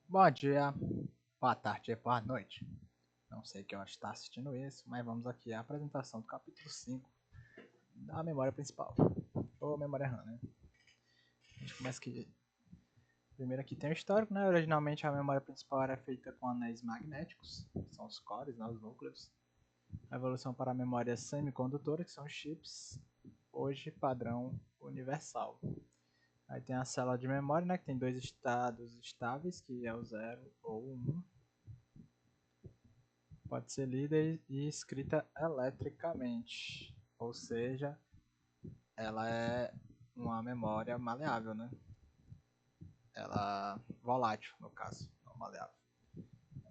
Bom dia, boa tarde e boa noite. Não sei que hora está assistindo isso, mas vamos aqui à apresentação do capítulo 5 da memória principal, ou memória RAM, né? A gente começa aqui. Primeiro aqui tem o histórico, né? Originalmente a memória principal era feita com anéis magnéticos, que são os cores, né? Os núcleos. A evolução para a memória semicondutora, que são os chips, hoje padrão universal. Aí tem a célula de memória, né? Que tem dois estados estáveis, que é o 0 ou o 1. Pode ser lida e escrita eletricamente, ou seja, ela é uma memória maleável, né? Ela volátil, no caso, não maleável.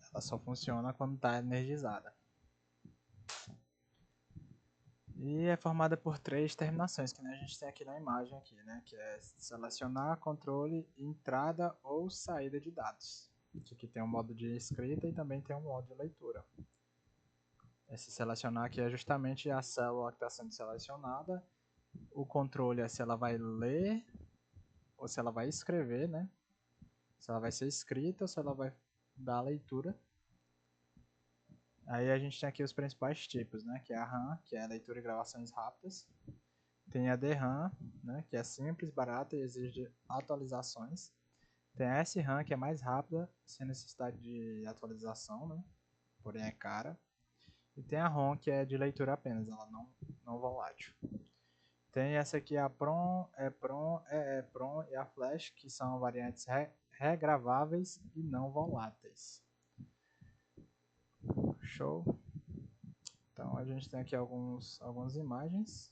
Ela só funciona quando está energizada. E é formada por três terminações, que a gente tem aqui na imagem aqui, né? Que é selecionar, controle, entrada ou saída de dados. Aqui tem um modo de escrita e também tem um modo de leitura. Esse selecionar aqui é justamente a célula que está sendo selecionada. O controle é se ela vai ler ou se ela vai escrever, né? Se ela vai ser escrita ou se ela vai dar a leitura. Aí a gente tem aqui os principais tipos, né? Que é a RAM, que é a leitura e gravações rápidas. Tem a DRAM, né? Que é simples, barata e exige atualizações. Tem a SRAM, que é mais rápida, sem necessidade de atualização, né? Porém é cara. E tem a ROM, que é de leitura apenas, ela não volátil. Tem essa aqui, a PROM, EPROM, EEPROM e a Flash, que são variantes regraváveis e não voláteis. Show? Então a gente tem aqui algumas imagens.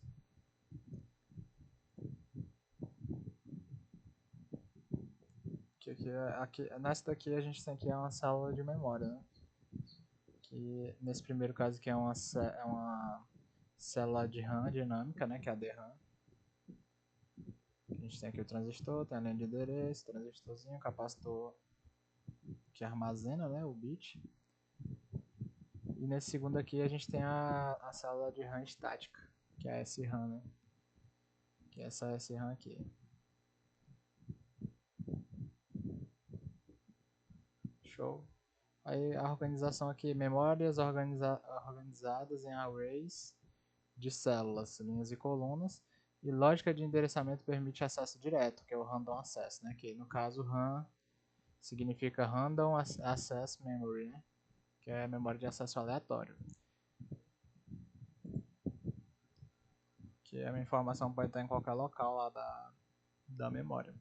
Nessa daqui a gente tem aqui uma célula de memória, né? Que nesse primeiro caso aqui é uma célula de RAM dinâmica, né? Que é a DRAM. A gente tem aqui o transistor, tem a linha de endereço, transistorzinho, capacitor que armazena, né, o bit. E nesse segundo aqui a gente tem a célula de RAM estática, que é a SRAM, né? Que é essa SRAM aqui. Show. Aí a organização aqui, memórias organizadas em arrays de células, linhas e colunas. E lógica de endereçamento permite acesso direto, que é o Random Access, né? Que no caso RAM significa Random Access Memory, né? Que é a memória de acesso aleatório. Que a informação pode estar em qualquer local lá da memória.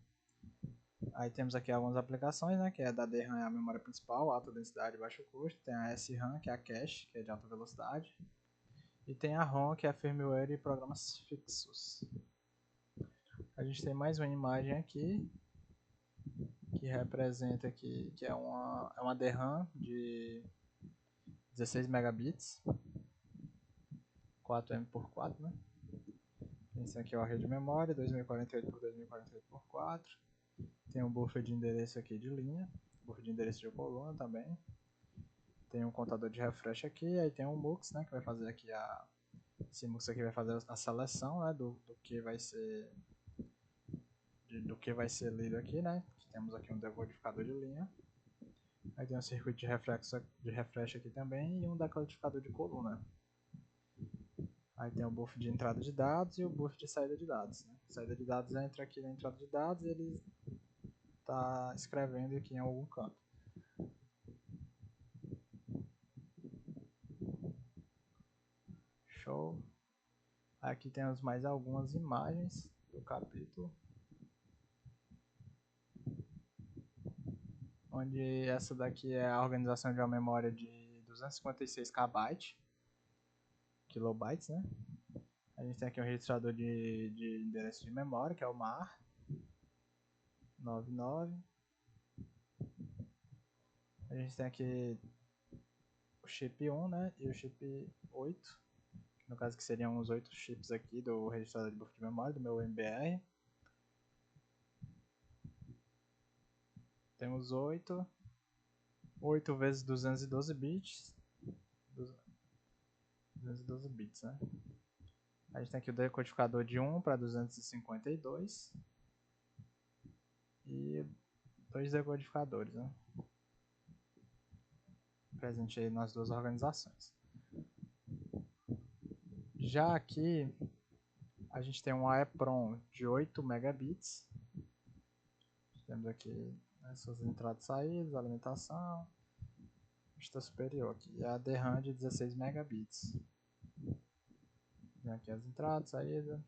Aí temos aqui algumas aplicações, né, que é da DRAM é a memória principal, alta densidade e baixo custo. Tem a SRAM, que é a cache, que é de alta velocidade. E tem a ROM, que é a firmware e programas fixos. A gente tem mais uma imagem aqui, que representa aqui, que é uma DRAM de 16 megabits, 4M por 4, né? Esse aqui é o array de memória, 2048 por 2048 por 4. Tem um buffer de endereço aqui de linha, buffer de endereço de coluna também. Tem um contador de refresh aqui, aí tem um mux, né, que vai fazer aqui esse mux aqui vai fazer a seleção, né, do que vai ser lido aqui, né? Temos aqui um decodificador de linha. Aí tem um circuito de refresh aqui também e um decodificador de coluna. Aí tem o buffer de entrada de dados e o buffer de saída de dados. Né? A saída de dados entra aqui na entrada de dados e ele está escrevendo aqui em algum canto. Show. Aqui temos mais algumas imagens do capítulo. Onde essa daqui é a organização de uma memória de 256 kilobytes, né? A gente tem aqui um registrador de endereço de memória, que é o MAR 99. A gente tem aqui o chip 1, né? E o chip 8. No caso que seriam os 8 chips aqui do registrador de buffer de memória, do meu MBR. Temos 8 vezes 212 bits. 212 bits, né? A gente tem aqui o decodificador de 1 para 252. E dois decodificadores, né? presente aí nas duas organizações. Já aqui, a gente tem um EEPROM de 8 megabits. Temos aqui essas entradas e saídas, alimentação. Pista superior aqui. E a DRAM de 16 megabits. Tem aqui as entradas, saídas.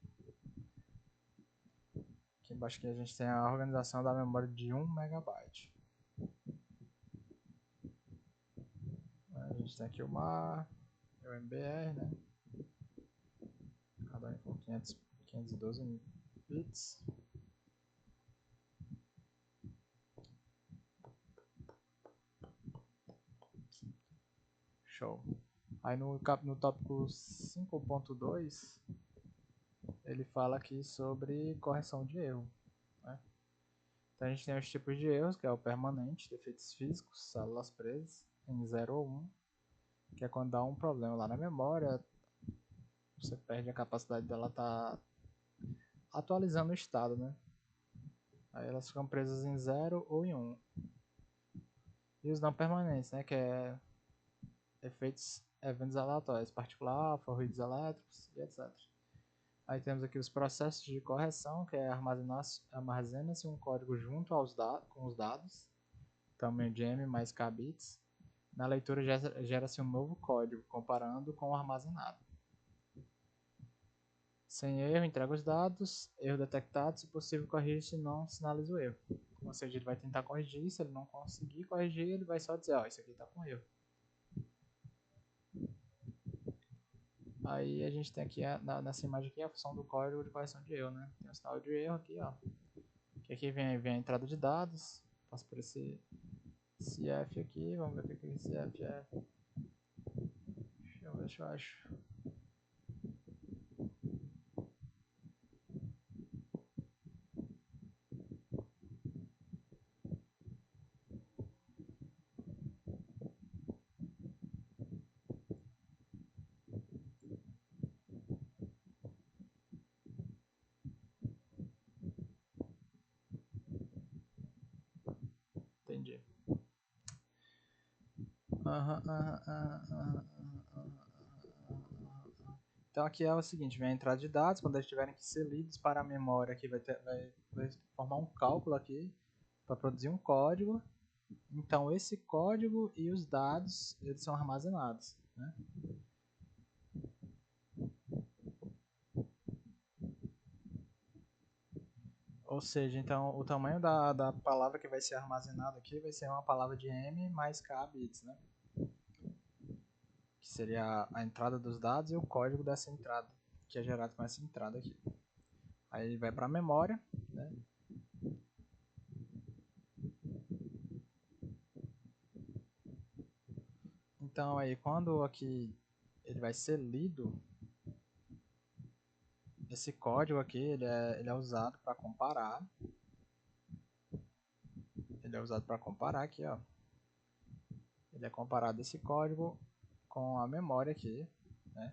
Aqui embaixo aqui a gente tem a organização da memória de 1 megabyte. A gente tem aqui o MAR, o MBR, né? Cada um com 512 bits. Show. Aí no tópico 5.2 ele fala aqui sobre correção de erro, né? Então a gente tem os tipos de erros, que é o permanente, defeitos físicos, células presas em 0 ou 1, que é quando dá um problema lá na memória, você perde a capacidade dela estar atualizando o estado, né? Aí elas ficam presas em 0 ou em 1. E os não permanentes, né? Que é eventos aleatórios, particular alfa, ruídos elétricos e etc. Aí temos aqui os processos de correção, que é armazena-se um código junto com os dados, tamanho de M mais K bits. Na leitura gera-se um novo código, comparando com o armazenado. Sem erro, entrega os dados, erro detectado, se possível corrigir, se não, sinaliza o erro. Ou seja, ele vai tentar corrigir, se ele não conseguir corrigir, ele vai só dizer, ó, isso aqui está com erro. Aí a gente tem aqui, nessa imagem aqui, a função do código de correção de erro, né? Tem o sinal de erro aqui, ó. Que aqui vem a entrada de dados, passa por esse CF aqui, vamos ver o que esse CF é. Deixa eu ver se eu acho. Entendi. Então aqui é o seguinte, vem a entrada de dados, quando eles tiverem que ser lidos para a memória aqui, vai formar um cálculo aqui para produzir um código. Então esse código e os dados, eles são armazenados, né? Ou seja, então o tamanho da palavra que vai ser armazenada aqui vai ser uma palavra de M mais K bits, né? Que seria a entrada dos dados e o código dessa entrada, que é gerado com essa entrada aqui. Aí vai para a memória, né? Então aí quando aqui ele vai ser lido, esse código aqui ele é usado para comparar. Ele é usado para comparar aqui, ó. Ele é comparado esse código com a memória aqui, né?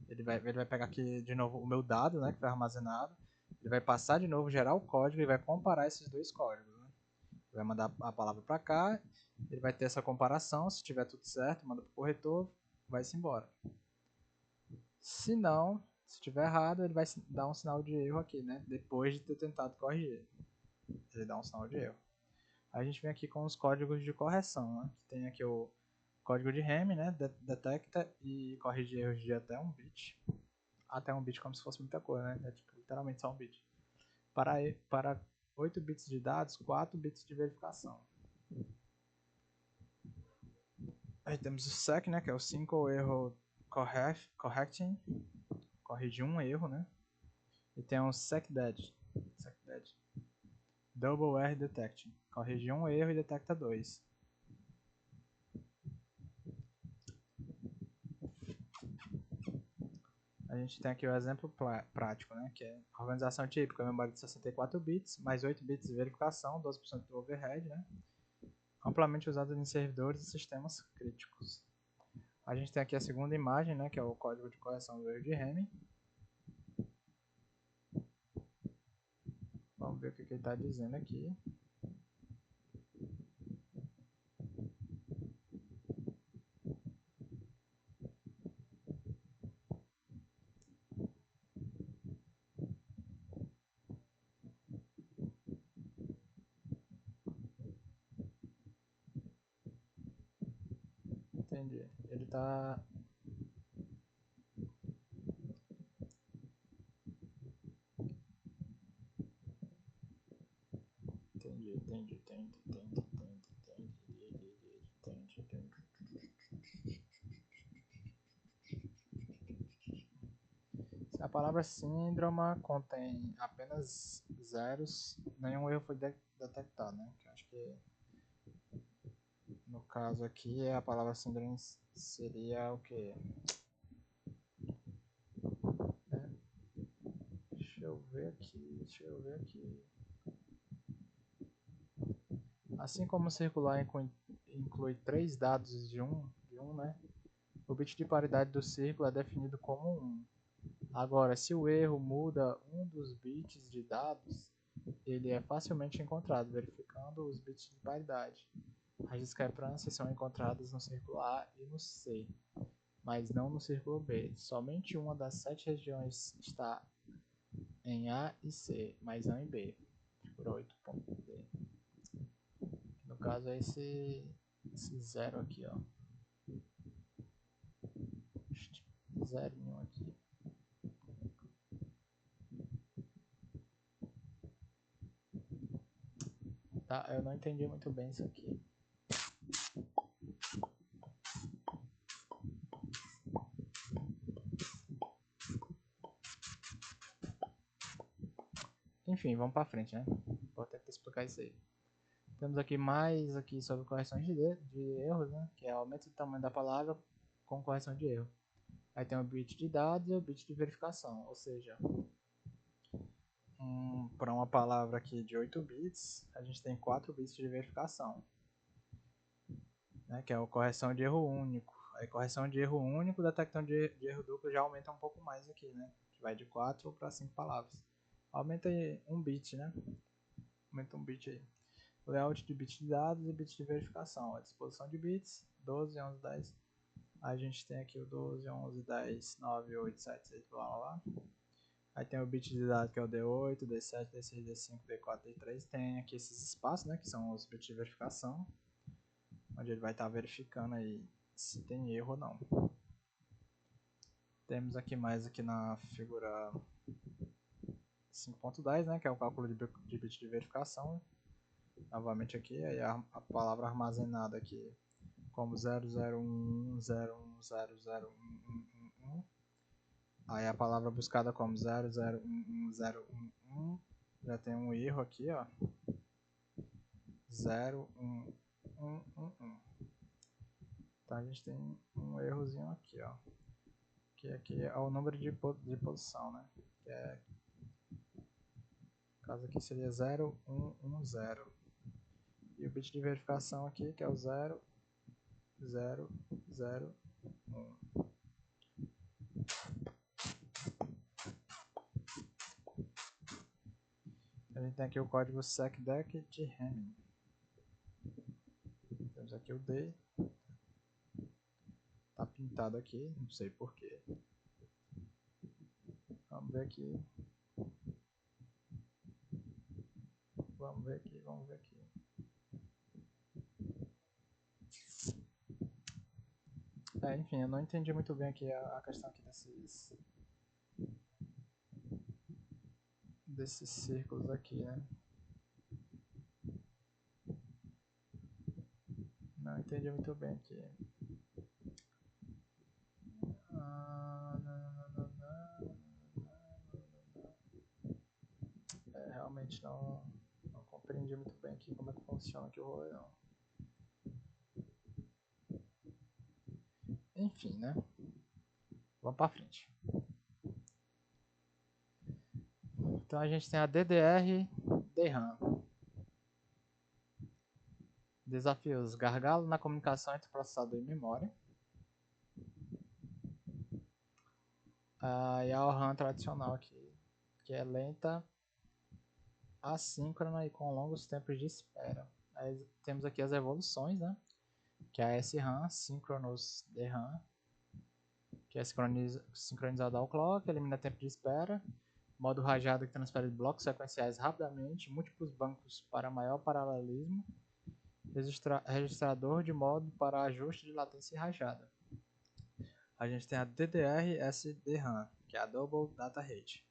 Ele vai pegar aqui de novo o meu dado, né, que foi armazenado. Ele vai passar de novo, gerar o código e vai comparar esses dois códigos, né? Ele vai mandar a palavra para cá, ele vai ter essa comparação, se tiver tudo certo, manda para o corretor, vai-se embora. Se não, se tiver errado, ele vai dar um sinal de erro aqui, né? Depois de ter tentado corrigir. Ele dá um sinal de erro. A gente vem aqui com os códigos de correção, né? Tem aqui o código de RAM, né? Detecta e corrige erros de até 1 bit. Até 1 bit como se fosse muita coisa, né? É tipo, literalmente só 1 bit. Para 8 bits de dados, 4 bits de verificação. Aí temos o SEC, né? Que é o Single Error Correcting. Corrige um erro, né? E tem o SecDed. Double Error Detection. Corrige um erro e detecta 2. A gente tem aqui o exemplo prático, né? Que é a organização típica, memória de 64 bits, mais 8 bits de verificação, 12% do overhead, né? Amplamente usado em servidores e sistemas críticos. A gente tem aqui a segunda imagem, né? Que é o código de correção do erro de Hamming. Vamos ver o que ele está dizendo aqui. entendi. Ele tá... Entendi. Se a palavra síndrome contém apenas zeros, nenhum erro foi detectado, né? Que eu acho que no caso aqui a palavra síndrome seria o quê? Deixa eu ver aqui. Assim como o circular inclui 3 dados de um, né? O bit de paridade do círculo é definido como 1. Agora, se o erro muda um dos bits de dados, ele é facilmente encontrado, verificando os bits de paridade. As discrepâncias são encontradas no círculo A e no C, mas não no círculo B. Somente uma das 7 regiões está em A e C, mas não em B. Figura 8.D. No caso é esse zero aqui, ó. Zerinho aqui. Tá, eu não entendi muito bem isso aqui. Enfim, vamos pra frente, né? Vou tentar explicar isso aí. Temos aqui mais aqui sobre correções de erros, né? Que é aumento do tamanho da palavra com correção de erro. Aí tem o bit de dados e o bit de verificação, ou seja, para uma palavra aqui de 8 bits, a gente tem 4 bits de verificação, né? Que é a correção de erro único. Aí correção de erro único, detecção de erro duplo já aumenta um pouco mais aqui, né? Vai de 4 para 5 palavras. Aumenta aí um bit, né? Aumenta um bit aí. Layout de bits de dados e bits de verificação. A disposição de bits, 12, 11, 10. A gente tem aqui o 12, 11, 10, 9, 8, 7, 6, blá blá blá. Aí tem o bit de dados que é o D8, D7, D6, D5, D4, D3. Tem aqui esses espaços, né, que são os bits de verificação, onde ele vai estar verificando aí se tem erro ou não. Temos aqui mais aqui na figura 5.10, né, que é o cálculo de bit de verificação. Novamente aqui, aí a palavra armazenada aqui como 001101001111. Aí a palavra buscada como 00110111. Já tem um erro aqui, ó. 01111. Então a gente tem um errozinho aqui, ó. Que aqui é o número de posição, né? Que é, no caso aqui seria 0110. E o bit de verificação aqui, que é o 0001. A gente tem aqui o código secdec de Hamming. Temos aqui o D. Tá pintado aqui, não sei porquê. Vamos ver aqui. Vamos ver aqui. Enfim, eu não entendi muito bem aqui a questão aqui desses círculos aqui, né? Não entendi muito bem aqui. Realmente não compreendi muito bem aqui como é que funciona aqui o rolê, não. Enfim, né? Vamos pra frente. Então a gente tem a DDR-DRAM. Desafios: gargalo na comunicação entre processador e memória. E a RAM tradicional aqui, que é lenta, assíncrona e com longos tempos de espera. Aí temos aqui as evoluções, né? Que é a SRAM, Synchronous DRAM, que é sincronizado ao clock, elimina tempo de espera. Modo rajado que transfere blocos sequenciais rapidamente, múltiplos bancos para maior paralelismo. registrador de modo para ajuste de latência e rajada. A gente tem a DDR-SDRAM, que é a Double Data Rate,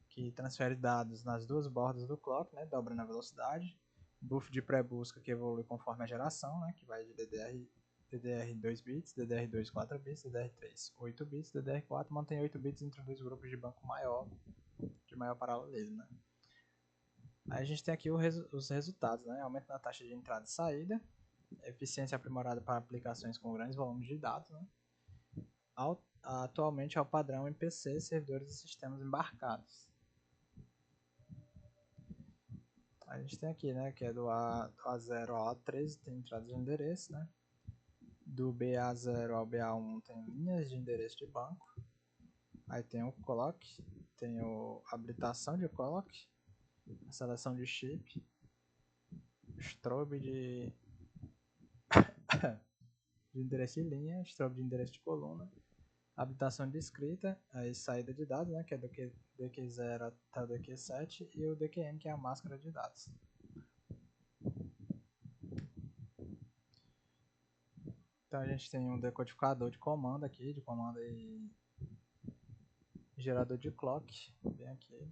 que transfere dados nas duas bordas do clock, né, dobrando a velocidade. Buffer de pré-busca que evolui conforme a geração, né, que vai de DDR 2 bits, DDR2 4 bits, DDR3 8 bits, DDR4 mantém 8 bits entre dois grupos de banco de maior paralelismo, né. Aí a gente tem aqui os resultados, né, aumento na taxa de entrada e saída, eficiência aprimorada para aplicações com grandes volumes de dados, né. Atualmente é o padrão em PC, servidores e sistemas embarcados. A gente tem aqui, né, que é do A0 ao A13 tem entrada de endereço, né? Do BA0 ao BA1 tem linhas de endereço de banco. Aí tem o clock, tem a habilitação de clock, a seleção de chip, strobe de endereço de linha, strobe de endereço de coluna, habilitação de escrita, aí saída de dados, né, que é do DQ0 até o DQ7, e o DQM, que é a máscara de dados. Então a gente tem um decodificador de comando aqui, de comando e gerador de clock, bem aqui.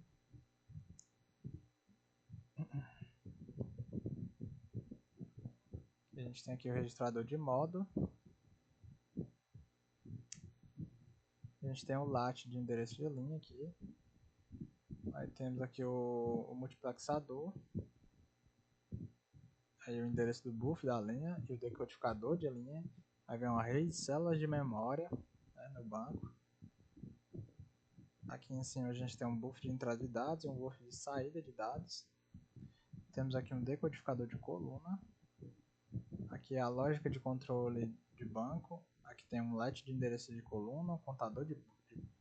A gente tem aqui o registrador de modo. A gente tem o lat de endereço de linha aqui. Aí temos aqui o multiplexador. Aí o endereço do buffer da linha e o decodificador de linha. Aí vem uma rede de células de memória, né, no banco. Aqui em cima a gente tem um buffer de entrada de dados e um buffer de saída de dados. Temos aqui um decodificador de coluna. Aqui é a lógica de controle de banco. Aqui tem um lat de endereço de coluna, um contador de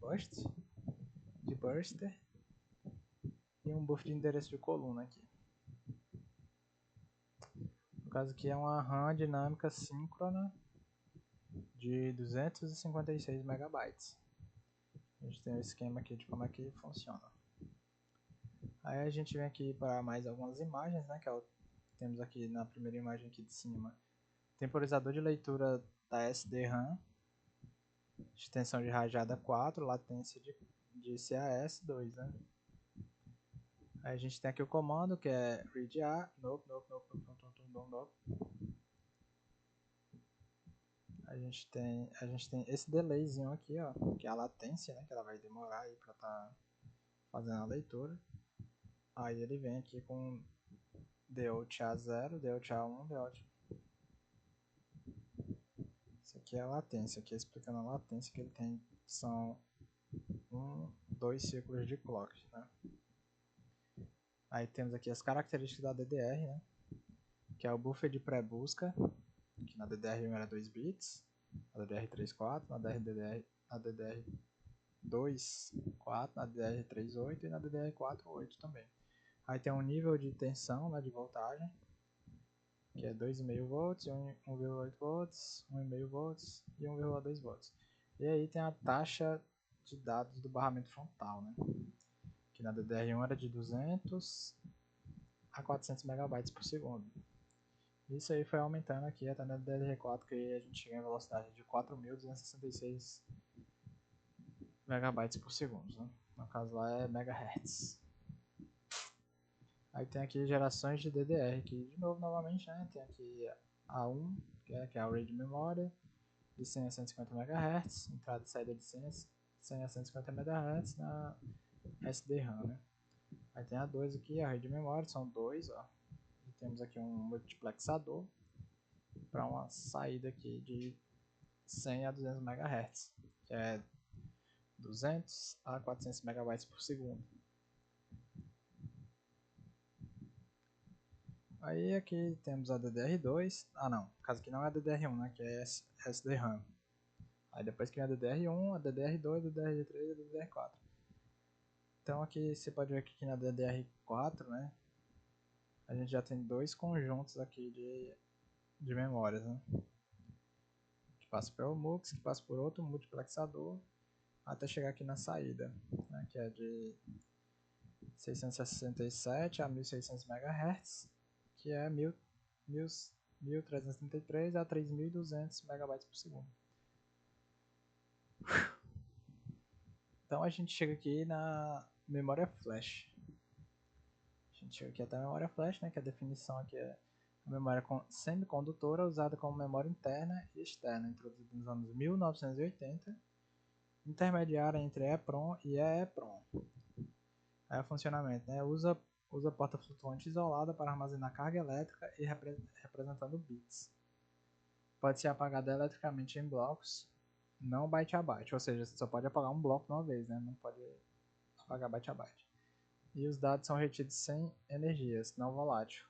burster e um buffer de endereço de coluna aqui. No caso aqui é uma RAM dinâmica síncrona de 256 megabytes. A gente tem o esquema aqui de como é que funciona. Aí a gente vem aqui para mais algumas imagens, né? Temos aqui na primeira imagem aqui de cima, temporizador de leitura da SDRAM, extensão de rajada 4, latência de CAS2, né? Aí a gente tem aqui o comando que é read nope. A gente tem esse delayzinho aqui, ó, que é a latência, né, que ela vai demorar aí para estar fazendo a leitura. Aí ele vem aqui com DOTA0, DOTA1, DOTA. Isso aqui é a latência, aqui explicando a latência que ele tem, são 2 ciclos de clock, né? Aí temos aqui as características da DDR, né? Que é o buffer de pré-busca, que na DDR1 era 2 bits, na DDR3 4, na DDR2 4, na DDR3 8 e na DDR4 8 também. Aí tem um nível de tensão, né, de voltagem, que é 2,5 volts, 1,8 volts, 1,5 volts e 1,2 volts. E aí tem a taxa de dados do barramento frontal, né? Que na DDR1 era de 200 a 400 megabytes por segundo. Isso aí foi aumentando aqui até na DDR4, que a gente chega em velocidade de 4.266 megabytes por segundo, né? No caso lá é megahertz. Aí tem aqui gerações de DDR, que de novo, novamente, né? Tem aqui A1, que é a RAID memória, de 100 a 150 MHz, entrada e saída de 100 a 150 MHz na SDRAM, né? Aí tem a 2 aqui, a RAID memória, são dois, ó. E temos aqui um multiplexador para uma saída aqui de 100 a 200 MHz, que é 200 a 400 MB por segundo. Aí aqui temos a DDR2, não, no caso aqui não é a DDR1, né, que é SDRAM. Aí depois que vem a DDR1, a DDR2, a DDR3 e a DDR4. Então aqui você pode ver que aqui na DDR4, né, a gente já tem dois conjuntos aqui de memórias, né, que passa pelo MUX, que passa por outro multiplexador, até chegar aqui na saída, né, que é de 667 a 1600 MHz, que é 1000 1333 a 3200 megabytes por segundo. Então a gente chega aqui na memória flash. A gente chega aqui até a memória flash, né, que a definição aqui é a memória semicondutora usada como memória interna e externa, introduzida nos anos 1980, intermediária entre EEPROM e EEPROM. Aí o funcionamento, né, usa porta flutuante isolada para armazenar carga elétrica e representando bits. Pode ser apagada eletricamente em blocos, não byte a byte, ou seja, você só pode apagar um bloco de uma vez, né, não pode apagar byte a byte. E os dados são retidos sem energias, não volátil.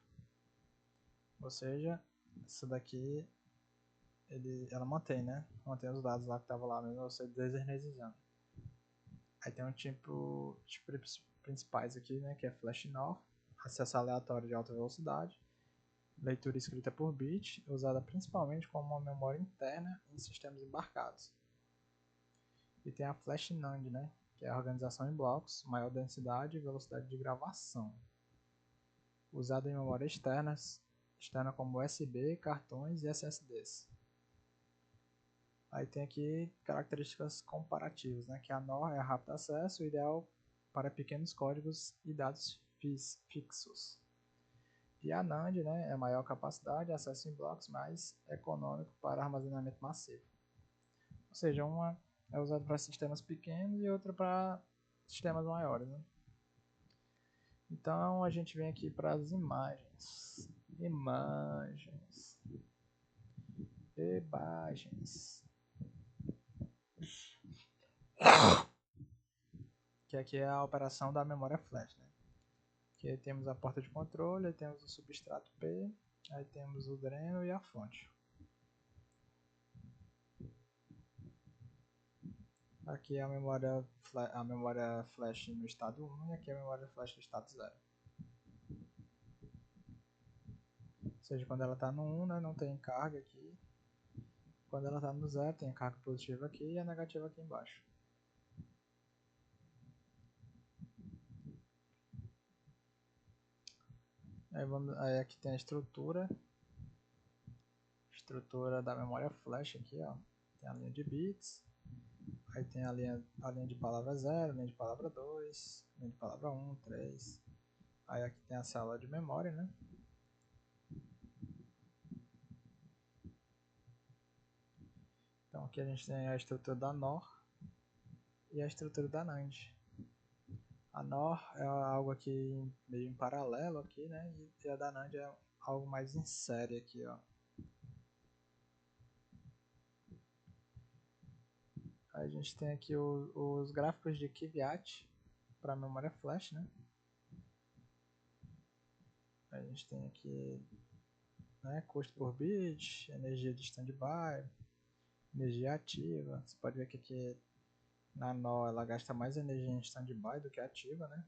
Ou seja, isso daqui ela mantém, né? Mantém os dados lá que estavam lá mesmo, você desenergizando. Aí tem um tipo de principais aqui, né? Que é Flash NOR, acesso aleatório de alta velocidade, leitura escrita por bit, usada principalmente como uma memória interna em sistemas embarcados. E tem a Flash NAND, né? Que é a organização em blocos, maior densidade e velocidade de gravação. Usada em memória externa como USB, cartões e SSDs. Aí tem aqui características comparativas, né? Que a NOR é rápido acesso, ideal para pequenos códigos e dados fixos. E a NAND, né, é maior capacidade, acesso em blocos, mais econômico para armazenamento massivo. Ou seja, uma é usada para sistemas pequenos e outra para sistemas maiores, né? Então a gente vem aqui para as imagens. Imagens. Que aqui é a operação da memória flash, né? Que aí temos a porta de controle, aí temos o substrato P, aí temos o dreno e a fonte. Aqui é a memória flash no estado 1 e aqui é a memória flash no estado 0. Ou seja, quando ela está no 1, né, não tem carga aqui. Quando ela está no 0, tem a carga positiva aqui e a negativa aqui embaixo. Aí aqui tem a estrutura da memória flash aqui, ó. Tem a linha de bits, aí tem a linha de palavra 0, linha de palavra 2, linha de palavra 1, 3. Aí aqui tem a célula de memória, né? Então aqui a gente tem a estrutura da NOR e a estrutura da NAND. A NOR é algo aqui meio em paralelo aqui, né? E a da NAND é algo mais em série aqui, ó. Aí a gente tem aqui os gráficos de Kvyat para a memória flash, né? Aí a gente tem aqui, né, custo por bit, energia de standby, energia ativa. Você pode ver que aqui na NOR ela gasta mais energia em standby do que ativa, né?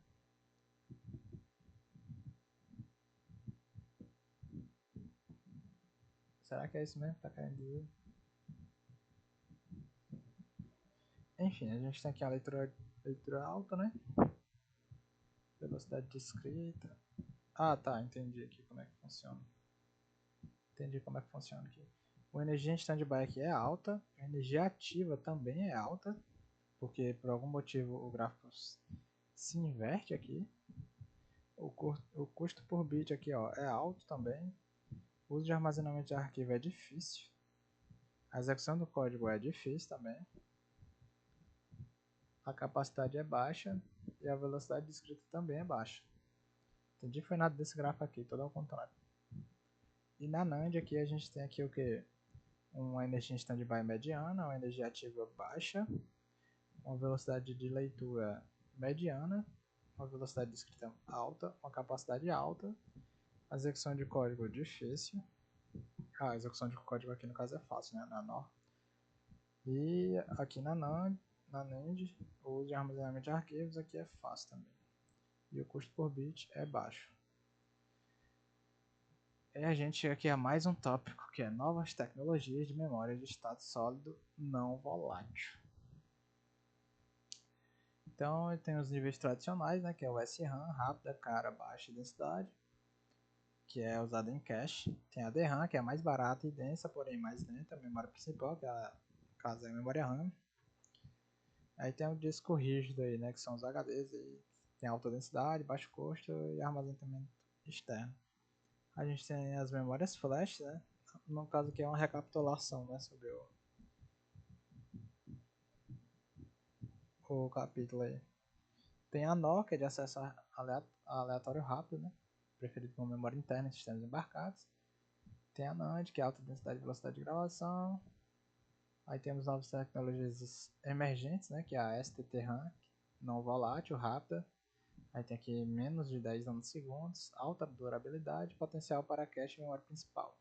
Será que é isso mesmo que tá querendo dizer? Enfim, a gente tem aqui a leitura alta, né? Velocidade de escrita. Ah, tá, entendi aqui como é que funciona. Entendi como é que funciona aqui. A energia em standby aqui é alta, a energia ativa também é alta, porque por algum motivo o gráfico se inverte aqui. O custo por bit aqui, ó, é alto também. O uso de armazenamento de arquivo é difícil. A execução do código é difícil também. A capacidade é baixa e a velocidade de escrita também é baixa. Entendi foi nada desse gráfico aqui, todo ao contrário. E na NAND aqui a gente tem aqui o que? Uma energia em standby mediana, uma energia ativa baixa, uma velocidade de leitura mediana, uma velocidade de escrita alta, uma capacidade alta, a execução de código difícil. A execução de código aqui no caso é fácil, né? Na NOR. E aqui na NAND, o uso de armazenamento de arquivos aqui é fácil também. E o custo por bit é baixo. E a gente chega aqui a mais um tópico, que é novas tecnologias de memória de estado sólido não volátil. Então tem os níveis tradicionais, né, que é o SRAM, rápida, cara, baixa densidade. que é usada em cache. Tem a DRAM, que é mais barata e densa, porém mais lenta. A memória principal, que no caso é a memória RAM. Aí tem o disco rígido aí, né, que são os HDs aí. Tem alta densidade, baixo custo e armazenamento externo. A gente tem as memórias flash, né, no caso aqui é uma recapitulação, né, sobre o capítulo aí. Tem a NOR, que é de acesso aleatório rápido, né, preferido como memória interna em sistemas embarcados. Tem a NAND, que é alta densidade e velocidade de gravação. Aí temos novas tecnologias emergentes, né, que é a STT-RAM, não volátil, rápida. Aí tem aqui menos de 10 nanosegundos, alta durabilidade, potencial para cache e memória principal.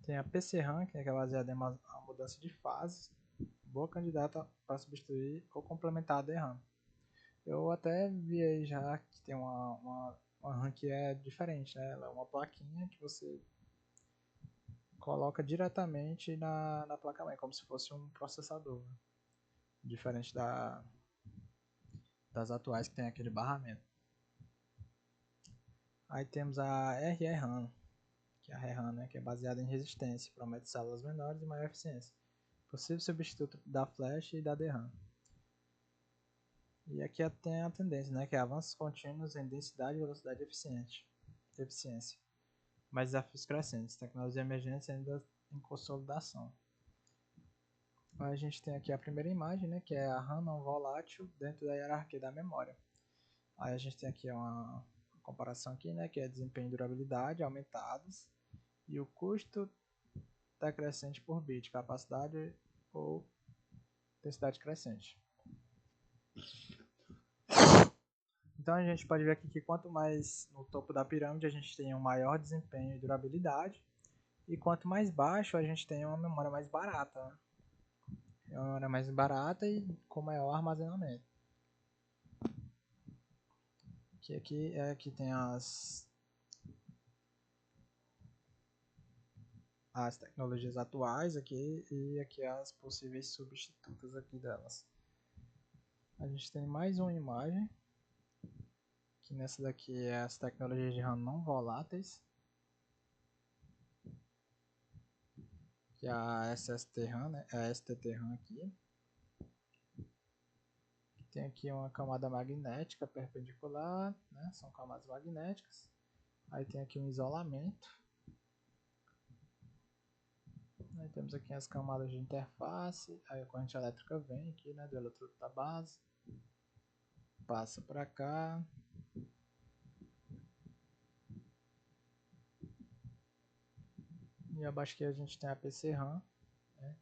Tem a PC-RAM, que é baseada em uma mudança de fases, boa candidata para substituir ou complementar a DRAM. Eu até vi aí já que tem uma RAM que é diferente, né? Ela é uma plaquinha que você coloca diretamente na placa-mãe, como se fosse um processador, né? Diferente das atuais que tem aquele barramento. Aí temos a RRAM, que é a RRAM, né, que é baseada em resistência, promete células menores e maior eficiência. Possível substituto da flash e da DRAM. E aqui tem a tendência, né, que é avanços contínuos em densidade, velocidade e eficiência. Mas desafios crescentes, tecnologia emergente ainda em consolidação. A gente tem aqui a primeira imagem, né, que é a RAM não volátil dentro da hierarquia da memória. Aí a gente tem aqui uma comparação aqui, né, que é desempenho e durabilidade aumentados e o custo decrescente por bit, capacidade ou densidade crescente. Então a gente pode ver aqui que quanto mais no topo da pirâmide a gente tem um maior desempenho e durabilidade, e quanto mais baixo a gente tem uma memória mais barata, né? Uma memória mais barata e com maior armazenamento. Aqui tem as tecnologias atuais aqui e aqui as possíveis substitutas aqui delas. A gente tem mais uma imagem, que nessa daqui é as tecnologias de RAM não voláteis, que é a SST-RAM, né? É a STT-RAM aqui. Tem aqui uma camada magnética perpendicular, né? São camadas magnéticas. Aí tem aqui um isolamento. Aí temos aqui as camadas de interface. Aí a corrente elétrica vem aqui, né? Do eletrodo da base. Passa para cá. E abaixo aqui a gente tem a PC-RAM, né?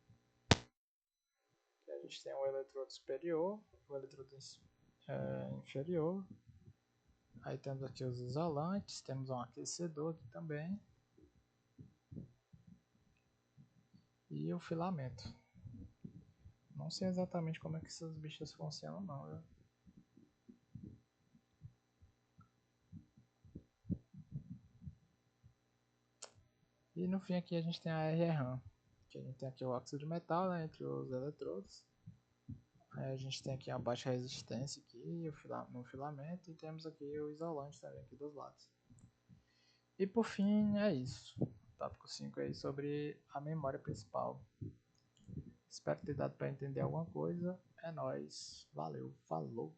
A gente tem o eletrodo superior, o eletrodo inferior. Aí temos aqui os isolantes, temos um aquecedor aqui também. E o filamento. Não sei exatamente como é que esses bichos funcionam não, viu? E no fim aqui a gente tem a RRAM, que a gente tem aqui o óxido de metal, né, entre os eletrodos. Aí a gente tem aqui a baixa resistência aqui, no filamento, e temos aqui o isolante também aqui dos lados. E por fim é isso. Tópico 5 aí sobre a memória principal. Espero ter dado para entender alguma coisa. É nóis. Valeu, falou.